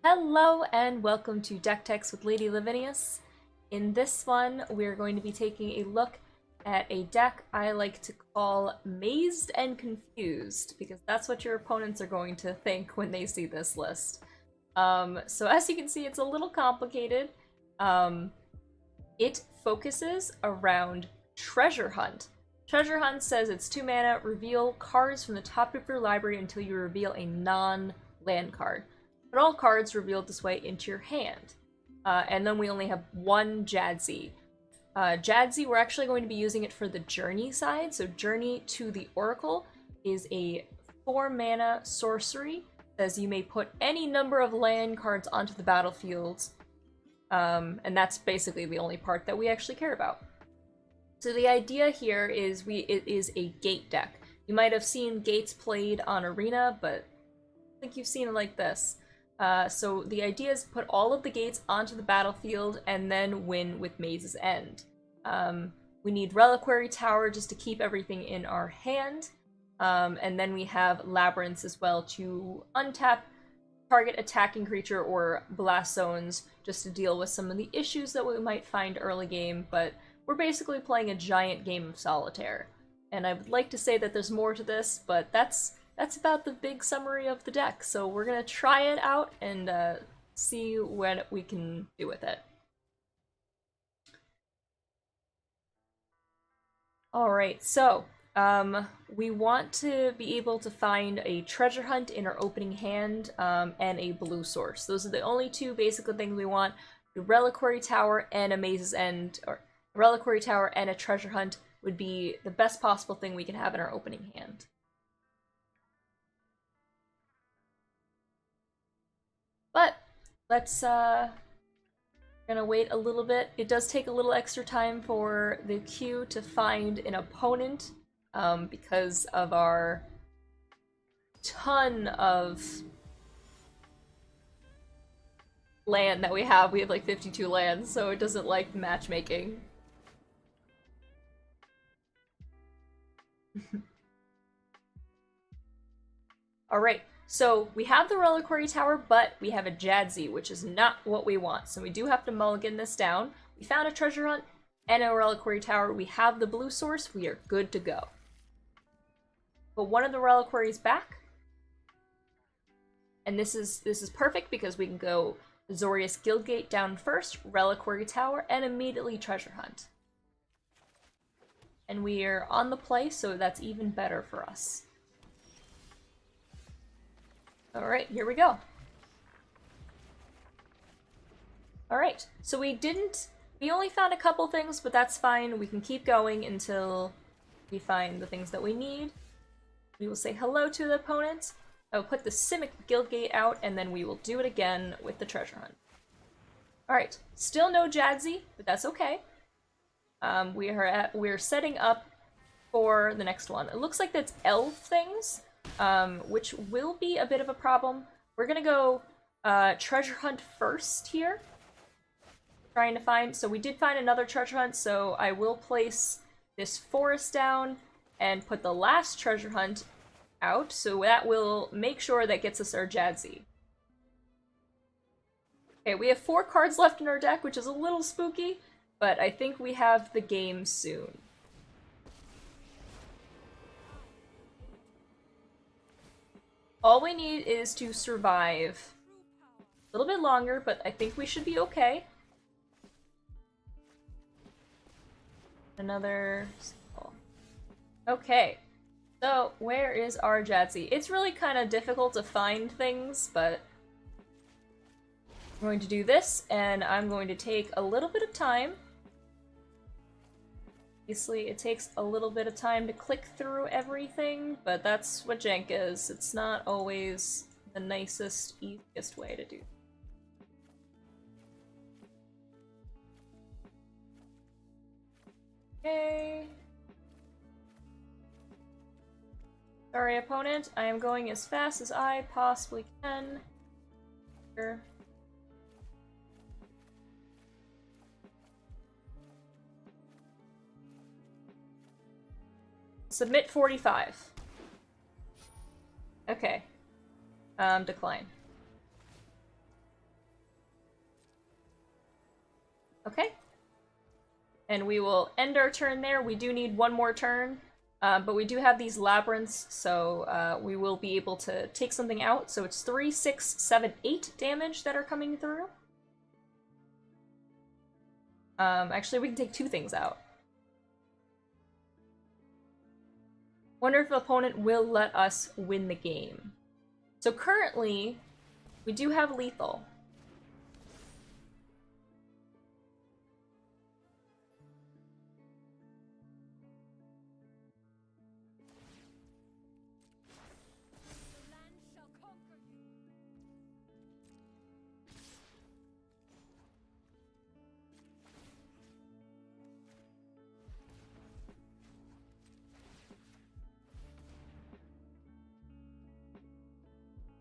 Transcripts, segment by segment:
Hello and welcome to Deck Techs with LadyLavinias. In this one, we're going to be taking a look at a deck I like to call Mazed and Confused, because that's what your opponents are going to think when they see this list. So as you can see, it's a little complicated. It focuses around Treasure Hunt. Treasure Hunt says it's 2 mana, reveal cards from the top of your library until you reveal a non-land card. Put all cards revealed this way into your hand. And then we only have one Jadzi. Jadzi, we're actually going to be using it for the Journey side. So Journey to the Oracle is a 4 mana sorcery. Says you may put any number of land cards onto the battlefield. And that's basically the only part that we actually care about. So the idea here is it is a gate deck. You might have seen gates played on Arena, but I think you've seen it like this. So the idea is put all of the gates onto the battlefield and then win with Maze's End. We need Reliquary Tower just to keep everything in our hand. And then we have Labyrinths as well to untap target attacking creature or blast zones just to deal with some of the issues that we might find early game, but we're basically playing a giant game of solitaire. And I would like to say that there's more to this, but that's about the big summary of the deck. So we're gonna try it out and see what we can do with it. Alright, so we want to be able to find a treasure hunt in our opening hand and a blue source. Those are the only two basic things we want. The Reliquary Tower and a Maze's End, or Reliquary Tower and a treasure hunt would be the best possible thing we can have in our opening hand. But let's gonna wait a little bit. It does take a little extra time for the queue to find an opponent because of our ton of land that we have. We have like 52 lands, so it doesn't like matchmaking. Alright, so we have the Reliquary Tower, but we have a Jadzi, which is not what we want. So we do have to mulligan this down. We found a treasure hunt and a Reliquary Tower. We have the blue source. We are good to go. But one of the Reliquaries back. And this is perfect because we can go Azorius Guildgate down first, Reliquary Tower, and immediately treasure hunt. And we are on the play, so that's even better for us. Alright, here we go. Alright, so we only found a couple things, but that's fine. We can keep going until we find the things that we need. We will say hello to the opponent. I will put the Simic Guildgate out, and then we will do it again with the treasure hunt. Alright, still no Jadzi, but that's okay. We're setting up for the next one. It looks like that's elf things. Which will be a bit of a problem. We're gonna go treasure hunt first here. Trying to find, so we did find another treasure hunt, so I will place this forest down and put the last treasure hunt out, so that will make sure that gets us our Jadzi. Okay, we have 4 cards left in our deck, which is a little spooky, but I think we have the game soon. All we need is to survive a little bit longer, but I think we should be okay. Another symbol. Okay, so where is our Jadzi? It's really kind of difficult to find things, but I'm going to do this, and I'm going to take a little bit of time. Obviously, it takes a little bit of time to click through everything, but that's what jank is. It's not always the nicest, easiest way to do. Okay. Sorry, opponent. I am going as fast as I possibly can. Here. Submit 45. Okay. Decline. Okay. And we will end our turn there. We do need one more turn, but we do have these labyrinths, so we will be able to take something out. So it's 3, 6, 7, 8 damage that are coming through. Actually, we can take 2 things out. Wonder if the opponent will let us win the game. So currently, we do have lethal.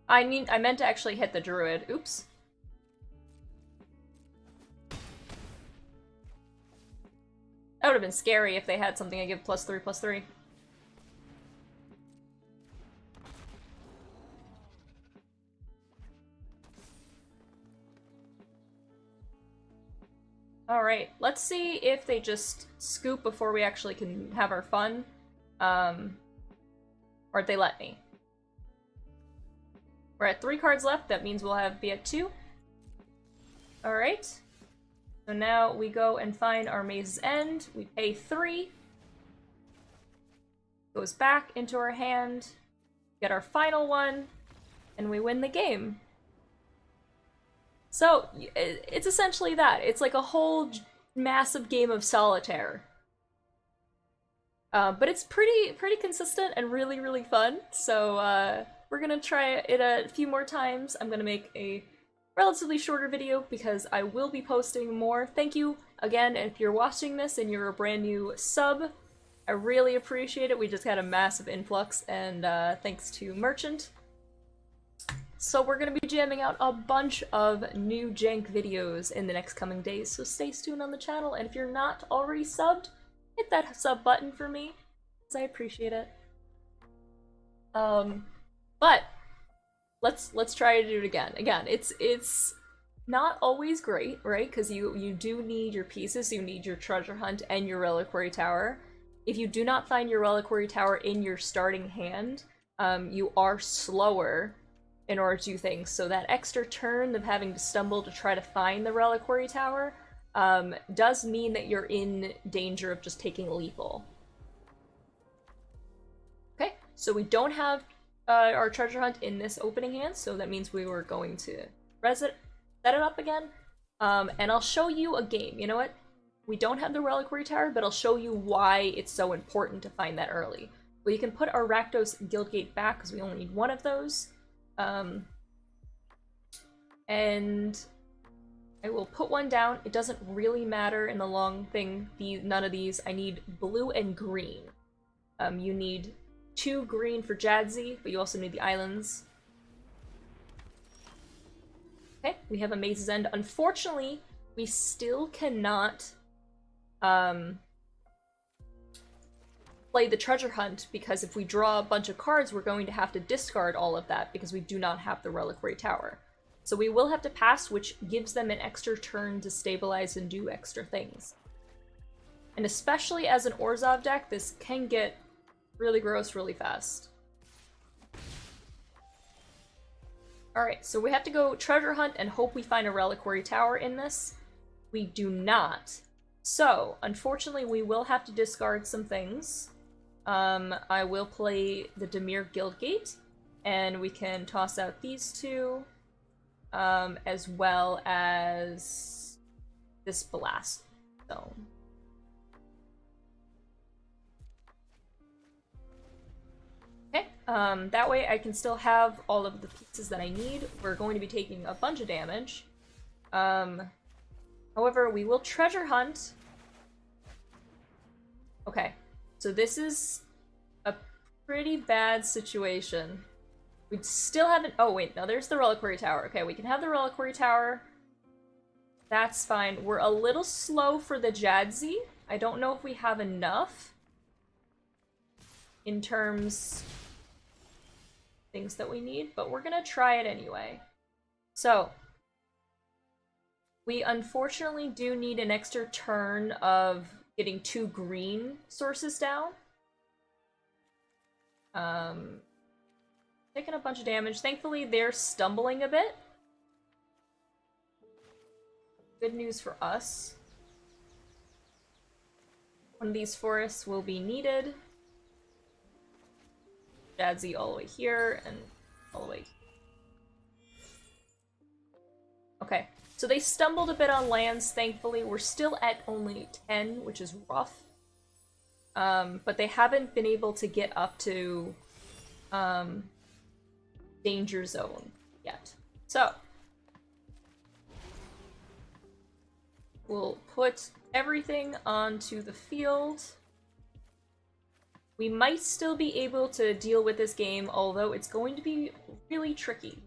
I meant to actually hit the druid. Oops. That would have been scary if they had something I give +3/+3. Alright, let's see if they just scoop before we actually can have our fun. Or if they let me. We're at 3 cards left, that means we'll be at 2. Alright. So now we go and find our Maze's End. We pay 3. Goes back into our hand. Get our final one. And we win the game. So, it's essentially that. It's like a whole massive game of solitaire. But it's pretty consistent and really, really fun. So, we're gonna try it a few more times. I'm gonna make a relatively shorter video because I will be posting more. Thank you again if you're watching this and you're a brand new sub. I really appreciate it. We just had a massive influx, and thanks to Merchant. So we're going to be jamming out a bunch of new jank videos in the next coming days, so stay tuned on the channel, and if you're not already subbed, hit that sub button for me, because I appreciate it. But let's try to do it again. Again, it's not always great, right? Because you do need your pieces, you need your treasure hunt and your reliquary tower. If you do not find your reliquary tower in your starting hand, you are slower in order to do things. So that extra turn of having to stumble to try to find the reliquary tower does mean that you're in danger of just taking lethal. Okay, so we don't have our treasure hunt in this opening hand, so that means we were going to set it up again. And I'll show you a game. You know what? We don't have the reliquary tower, but I'll show you why it's so important to find that early. We can put our Rakdos Guildgate back because we only need one of those. And I will put one down. It doesn't really matter in the long thing. None of these. I need blue and green. You need 2 green for Jadzi, but you also need the islands. Okay, we have a Maze's End. Unfortunately, we still cannot play the treasure hunt, because if we draw a bunch of cards, we're going to have to discard all of that because we do not have the reliquary tower. So we will have to pass, which gives them an extra turn to stabilize and do extra things. And especially as an Orzhov deck, this can get really gross really fast. Alright, so we have to go treasure hunt and hope we find a reliquary tower in this. We do not. So, unfortunately, we will have to discard some things. I will play the Dimir Guildgate, and we can toss out these 2, as well as this Blast Zone. Okay, that way I can still have all of the pieces that I need. We're going to be taking a bunch of damage. However, we will treasure hunt. Okay, so this is a pretty bad situation. We still haven't— oh wait, no, there's the reliquary tower. Okay, we can have the reliquary tower. That's fine. We're a little slow for the Jadzi. I don't know if we have enough in terms things that we need, but we're gonna try it anyway. So We unfortunately do need an extra turn of getting 2 green sources down. Taking a bunch of damage. Thankfully, they're stumbling a bit. Good news for us. One of these forests will be needed. Jadzi all the way here, and all the way here. Okay, so they stumbled a bit on lands, thankfully. We're still at only 10, which is rough. But they haven't been able to get up to danger zone yet. So we'll put everything onto the field. We might still be able to deal with this game, although it's going to be really tricky.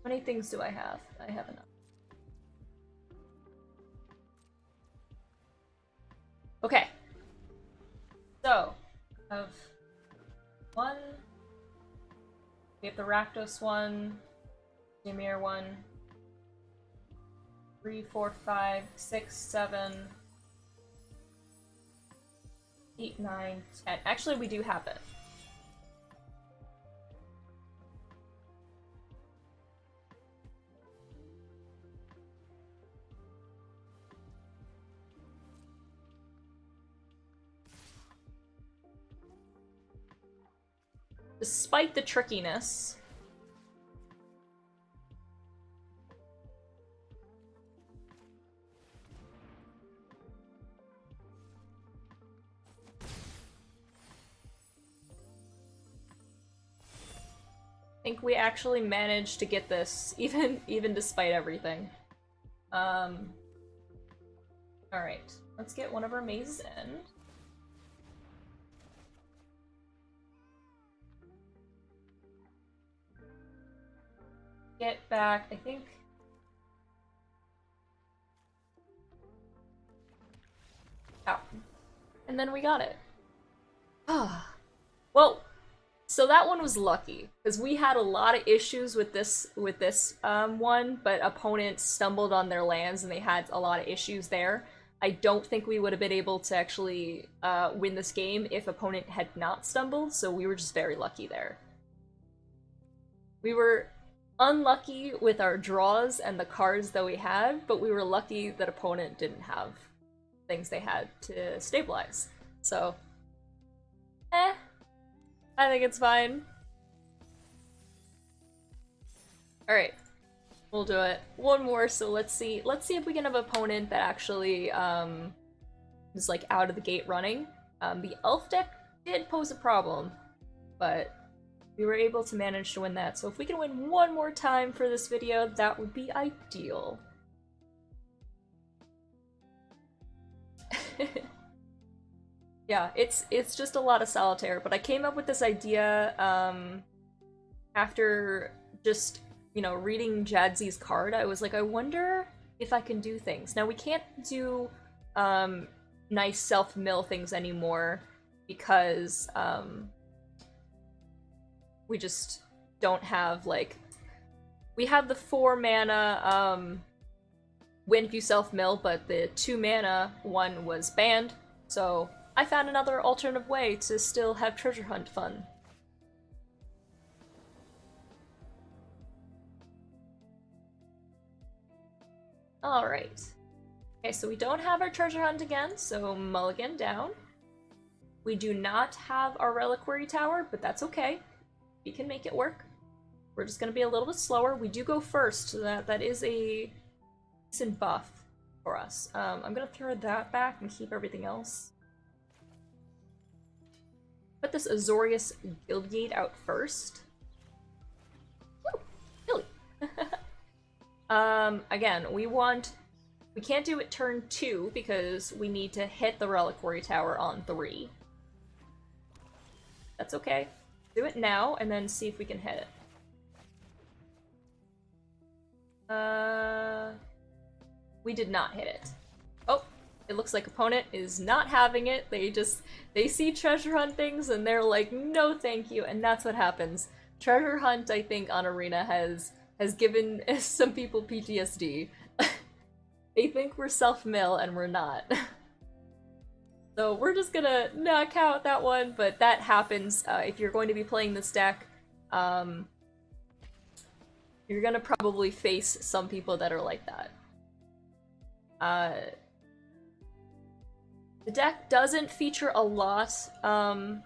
How many things do I have? I have enough. Okay. So, of one. We have the Rakdos one, Ymir one, 3, 4, 5, 6, 7, 8, 9, 10. Actually, we do have it. Despite the trickiness, I think we actually managed to get this, even despite everything. Alright, let's get one of our mazes in. Get back, I think. Out. And then we got it. Ah. Well, so that one was lucky, because we had a lot of issues with this one, but opponents stumbled on their lands and they had a lot of issues there. I don't think we would have been able to actually win this game if opponent had not stumbled, so we were just very lucky there. We were unlucky with our draws and the cards that we had, but we were lucky that opponent didn't have things they had to stabilize. So, I think it's fine. Alright, we'll do it. One more, so let's see if we can have an opponent that actually is like out of the gate running. The elf deck did pose a problem, but we were able to manage to win that, so if we can win one more time for this video, that would be ideal. Yeah, it's just a lot of solitaire, but I came up with this idea after just, you know, reading Jadzi's card. I was like, I wonder if I can do things. Now, we can't do nice self-mill things anymore because we just don't have, like, we have the 4 mana win if you self-mill, but the 2 mana one was banned, so I found another alternative way to still have treasure hunt fun. Alright. Okay, so we don't have our treasure hunt again, so mulligan down. We do not have our reliquary tower, but that's okay. We can make it work. We're just gonna be a little bit slower. We do go first, so that is a decent buff for us. I'm gonna throw that back and keep everything else. Put this Azorius Guildgate out first. Woo! Billy! Again, we can't do it turn 2 because we need to hit the reliquary tower on 3. That's okay. Do it now, and then see if we can hit it. We did not hit it. Oh, it looks like opponent is not having it. They see treasure hunt things and they're like, no thank you, and that's what happens. Treasure hunt, I think, on Arena has given some people PTSD. They think we're self-mill and we're not. So we're just gonna knock out that one, but that happens. If you're going to be playing this deck, you're gonna probably face some people that are like that. The deck doesn't feature a lot of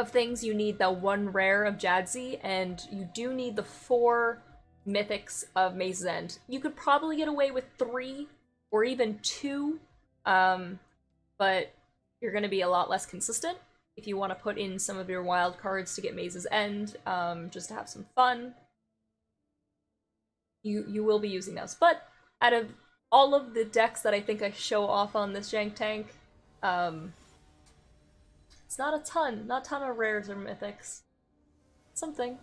things. You need the 1 rare of Jadzi, and you do need the 4 mythics of Maze's End. You could probably get away with 3 or even 2, but you're going to be a lot less consistent if you want to put in some of your wild cards to get Maze's End, just to have some fun. You will be using those. But out of all of the decks that I think I show off on this Jank Tank, it's not a ton of rares or mythics. Something.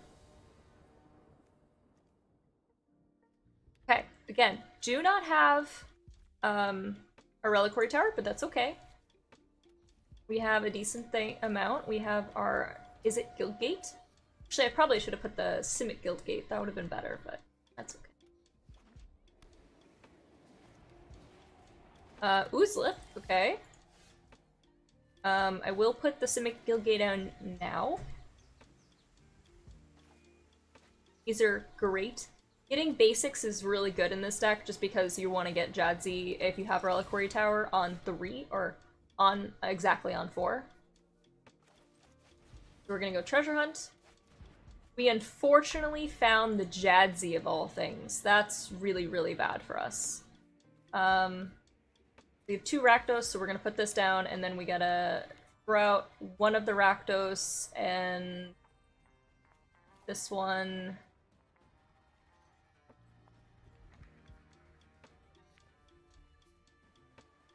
Okay, again, do not have a Reliquary Tower, but that's okay. We have a decent amount. We have our, is it Guildgate? Actually, I probably should have put the Simic Guildgate. That would have been better, but that's okay. Oozlip, okay. I will put the Simic Guildgate down now. These are great. Getting basics is really good in this deck just because you want to get Jadzi if you have Reliquary Tower on 3 or on exactly on 4. So we're gonna go Treasure Hunt. We unfortunately found the Jadzi of all things. That's really, really bad for us. We have 2 Rakdos, so we're gonna put this down, and then we gotta throw out one of the Rakdos and this one.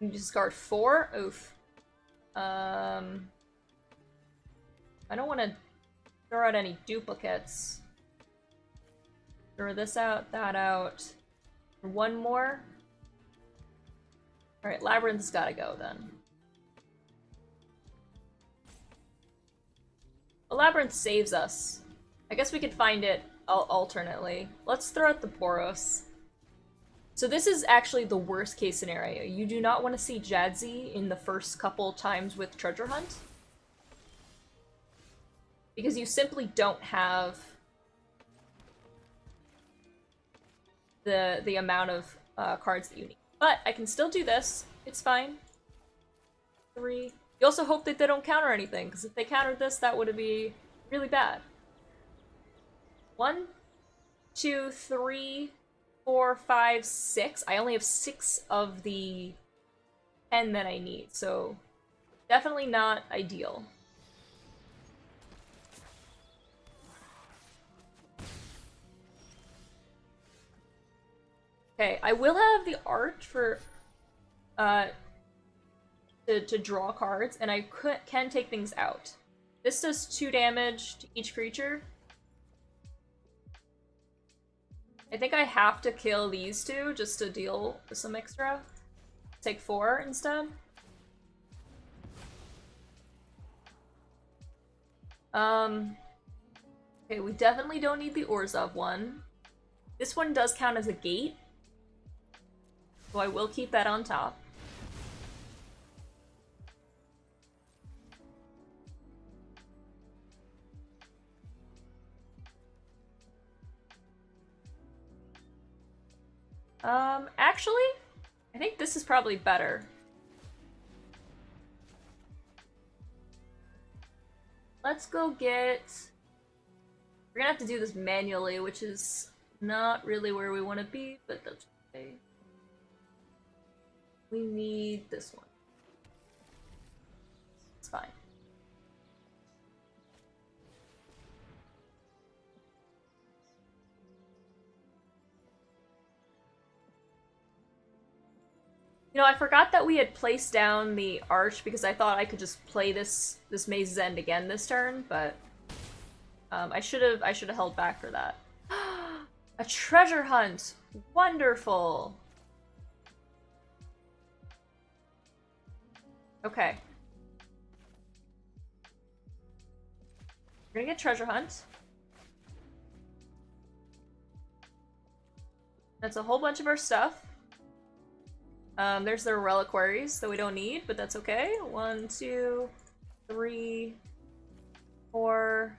You discard 4? Oof. I don't want to throw out any duplicates. Throw this out, that out. One more. Alright, Labyrinth's gotta go then. The Labyrinth saves us. I guess we could find it alternately. Let's throw out the Boros. So this is actually the worst case scenario. You do not want to see Jadzi in the first couple times with Treasure Hunt, because you simply don't have the amount of cards that you need. But I can still do this. It's fine. 3. You also hope that they don't counter anything, because if they countered this, that would be really bad. 1, 2, 3, 4, 5, 6. I only have 6 of the 10 that I need, so definitely not ideal. Okay, I will have the art for to draw cards, and I can take things out. This does 2 damage to each creature. I think I have to kill these 2 just to deal with some extra. Take 4 instead. Okay, we definitely don't need the Orzhov one. This one does count as a gate, so I will keep that on top. Actually, I think this is probably better. Let's go get... We're gonna have to do this manually, which is not really where we want to be, but that's okay. We need this one. It's fine. You know, I forgot that we had placed down the Arch because I thought I could just play this Maze's End again this turn, but I should have held back for that. A treasure hunt! Wonderful! Okay. We're gonna get treasure hunt. That's a whole bunch of our stuff. There's the reliquaries that we don't need, but that's okay. 1, 2, 3, 4.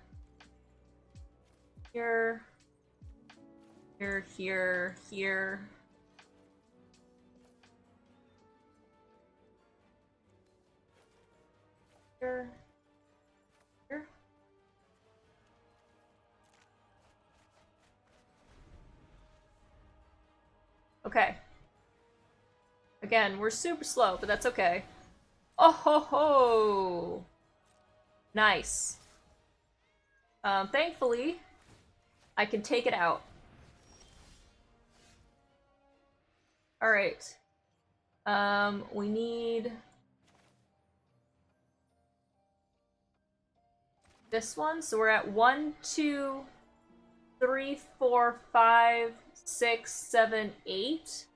Here. Here, here, here. Here. Here. Okay. Again, we're super slow, but that's okay. Oh ho ho! Nice. Thankfully, I can take it out. Alright. We need this one, so we're at 1, 2, 3, 4, 5, 6, 7, 8.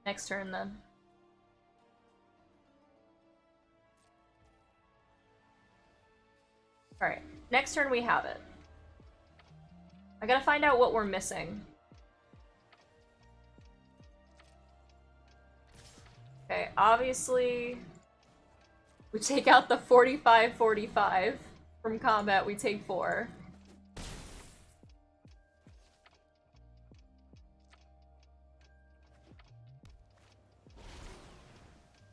Next turn, then. Alright, next turn we have it. I gotta find out what we're missing. Okay, obviously, we take out the 45-45 from combat, we take 4.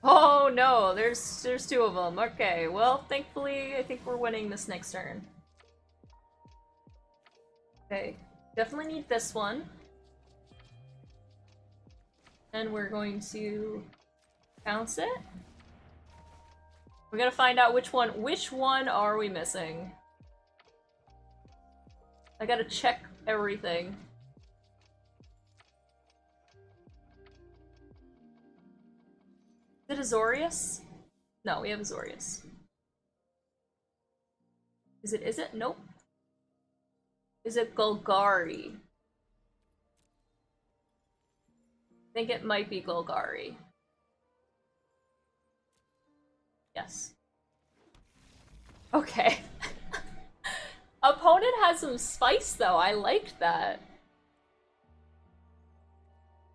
Oh no, there's 2 of them. Okay, well, thankfully, I think we're winning this next turn. Okay, definitely need this one. And we're going to bounce it. We gotta find out which one are we missing? I gotta check everything. Is it Azorius? No, we have Azorius. Is it? Nope. Is it Golgari? I think it might be Golgari. Yes. Okay. Opponent has some spice though, I liked that.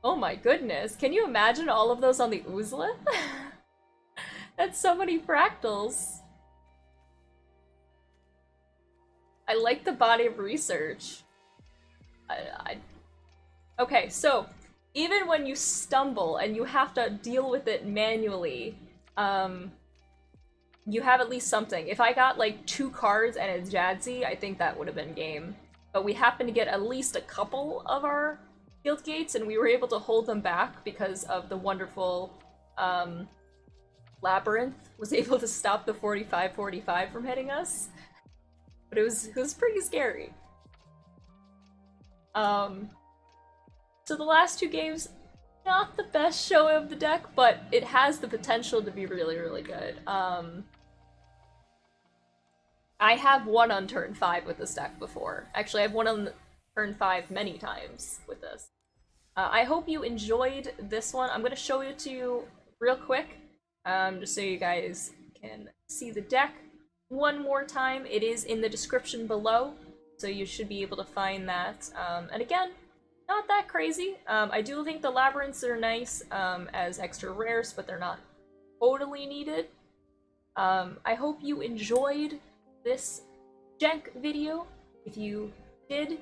Oh my goodness, can you imagine all of those on the Oozlith? That's so many fractals. I like the body of research. Okay, so even when you stumble and you have to deal with it manually, you have at least something. If I got like 2 cards and a Jadzi, I think that would have been game. But we happened to get at least a couple of our field gates, and we were able to hold them back because of the wonderful Labyrinth was able to stop the 45-45 from hitting us. But it was pretty scary. So the last 2 games, not the best show of the deck, but it has the potential to be really, really good. I have won on turn 5 with this deck before. Actually, I've won on turn 5 many times with this. I hope you enjoyed this one. I'm going to show it to you real quick, just so you guys can see the deck one more time. It is in the description below, so you should be able to find that. And again, not that crazy. I do think the labyrinths are nice as extra rares, but they're not totally needed. I hope you enjoyed this jank video. If you did,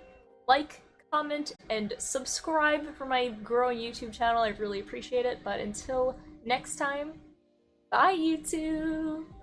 like, comment, and subscribe for my growing YouTube channel. I really appreciate it. But until next time, bye YouTube!